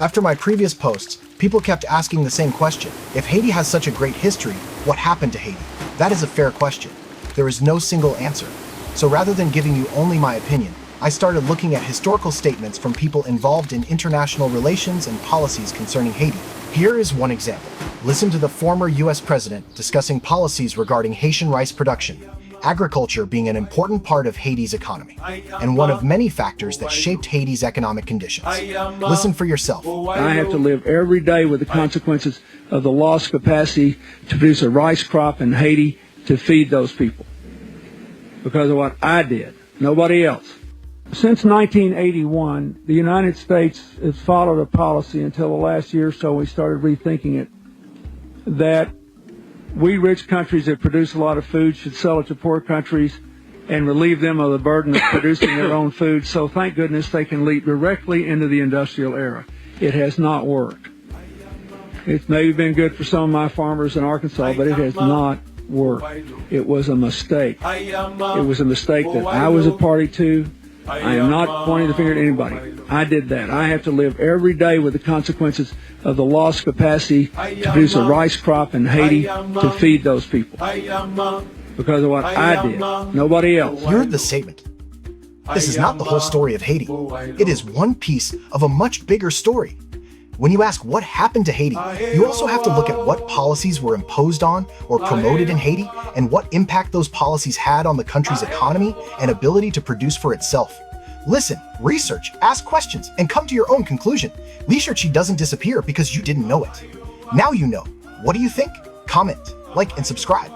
After my previous posts, people kept asking the same question. If Haiti has such a great history, what happened to Haiti? That is a fair question. There is no single answer. So rather than giving you only my opinion, I started looking at historical statements from people involved in international relations and policies concerning Haiti. Here is one example. Listen to the former US president discussing policies regarding Haitian rice production, agriculture being an important part of Haiti's economy, and one of many factors that shaped Haiti's economic conditions. Listen for yourself. I have to live every day with the consequences of the lost capacity to produce a rice crop in Haiti to feed those people because of what I did, nobody else. Since 1981, the United States has followed a policy until the last year or so we started rethinking it, that we rich countries that produce a lot of food should sell it to poor countries and relieve them of the burden of producing their own food. So thank goodness they can leap directly into the industrial era. It has not worked. It's maybe been good for some of my farmers in Arkansas, but it has not worked. It was a mistake. It was a mistake that I was a party to. I am not pointing the finger at anybody. I did that. I have to live every day with the consequences of the lost capacity to produce a rice crop in Haiti to feed those people because of what I did, nobody else. You heard the statement. This is not the whole story of Haiti. It is one piece of a much bigger story. When you ask what happened to Haiti, you also have to look at what policies were imposed on or promoted in Haiti and what impact those policies had on the country's economy and ability to produce for itself. Listen, research, ask questions, and come to your own conclusion. Research doesn't disappear because you didn't know it. Now you know. What do you think? Comment, like, and subscribe.